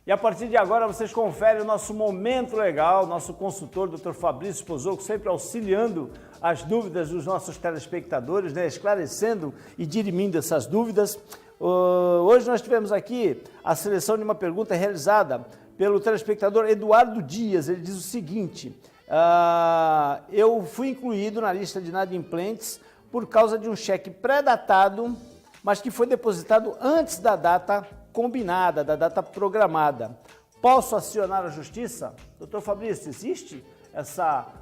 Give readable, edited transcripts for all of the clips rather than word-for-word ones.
E a partir de agora vocês conferem o nosso Momento Legal, nosso consultor, Dr. Fabrício Pozzocco, sempre auxiliando as dúvidas dos nossos telespectadores, né? Esclarecendo e dirimindo essas dúvidas. Hoje nós tivemos aqui a seleção de uma pergunta realizada pelo telespectador Eduardo Dias. Ele diz o seguinte: eu fui incluído na lista de inadimplentes por causa de um cheque pré-datado, mas que foi depositado antes da data combinada, da data programada. Posso acionar a justiça? Doutor Fabrício, existe essa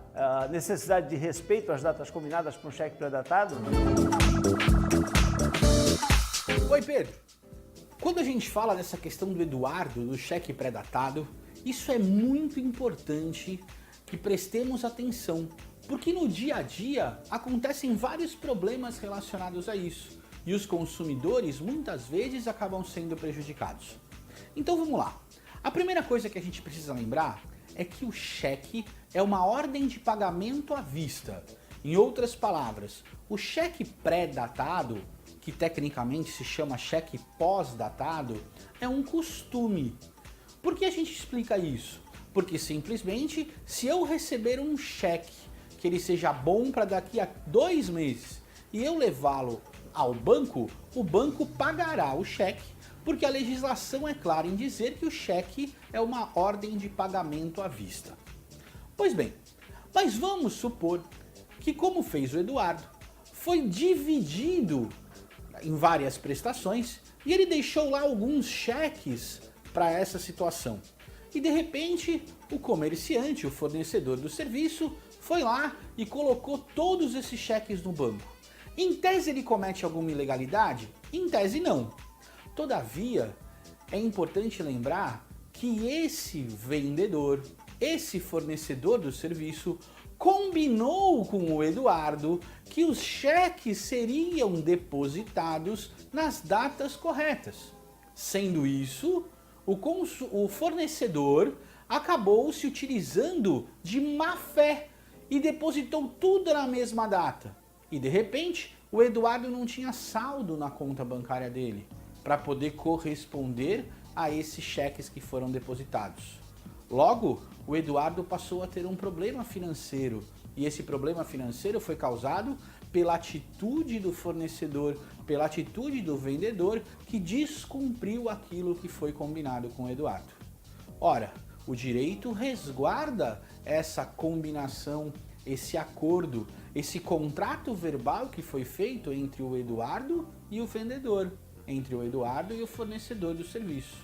necessidade de respeito às datas combinadas para um cheque pré-datado? Oi, Pedro. Quando a gente fala dessa questão do Eduardo, do cheque pré-datado, isso é muito importante que prestemos atenção, porque no dia a dia acontecem vários problemas relacionados a isso. E os consumidores muitas vezes acabam sendo prejudicados. Então vamos lá. A primeira coisa que a gente precisa lembrar é que o cheque é uma ordem de pagamento à vista. Em outras palavras, o cheque pré-datado, que tecnicamente se chama cheque pós-datado, é um costume. Por que a gente explica isso? Porque simplesmente, se eu receber um cheque que ele seja bom para daqui a 2 meses e eu levá-lo ao banco, o banco pagará o cheque, porque a legislação é clara em dizer que o cheque é uma ordem de pagamento à vista. Pois bem, mas vamos supor que, como fez o Eduardo, foi dividido em várias prestações e ele deixou lá alguns cheques para essa situação. E de repente, o comerciante, o fornecedor do serviço, foi lá e colocou todos esses cheques no banco. Em tese ele comete alguma ilegalidade? Em tese não. Todavia, é importante lembrar que esse vendedor, esse fornecedor do serviço, combinou com o Eduardo que os cheques seriam depositados nas datas corretas. Sendo isso, o fornecedor acabou se utilizando de má fé e depositou tudo na mesma data. E de repente, o Eduardo não tinha saldo na conta bancária dele para poder corresponder a esses cheques que foram depositados. Logo, o Eduardo passou a ter um problema financeiro, e esse problema financeiro foi causado pela atitude do fornecedor, pela atitude do vendedor que descumpriu aquilo que foi combinado com o Eduardo. Ora, o direito resguarda essa combinação, esse acordo, esse contrato verbal que foi feito entre o Eduardo e o vendedor, entre o Eduardo e o fornecedor do serviço.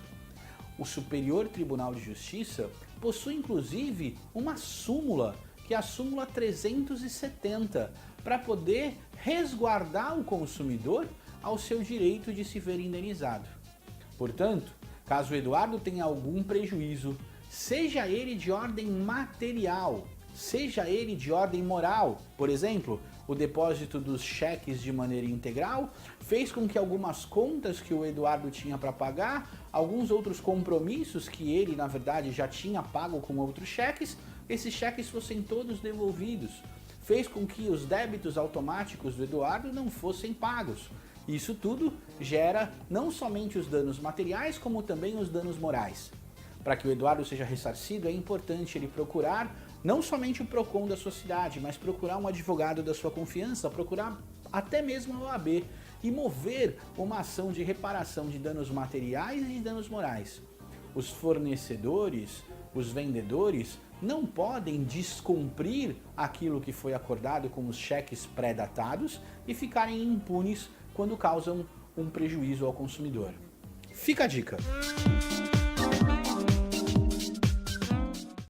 O Superior Tribunal de Justiça possui inclusive uma súmula, que é a súmula 370, para poder resguardar o consumidor ao seu direito de se ver indenizado. Portanto, caso o Eduardo tenha algum prejuízo, seja ele de ordem material, seja ele de ordem moral, por exemplo, o depósito dos cheques de maneira integral fez com que algumas contas que o Eduardo tinha para pagar, alguns outros compromissos que ele, na verdade, já tinha pago com outros cheques, esses cheques fossem todos devolvidos. Fez com que os débitos automáticos do Eduardo não fossem pagos. Isso tudo gera não somente os danos materiais, como também os danos morais. Para que o Eduardo seja ressarcido, é importante ele procurar não somente o PROCON da sua cidade, mas procurar um advogado da sua confiança, procurar até mesmo a OAB e mover uma ação de reparação de danos materiais e de danos morais. Os fornecedores, os vendedores, não podem descumprir aquilo que foi acordado com os cheques pré-datados e ficarem impunes quando causam um prejuízo ao consumidor. Fica a dica!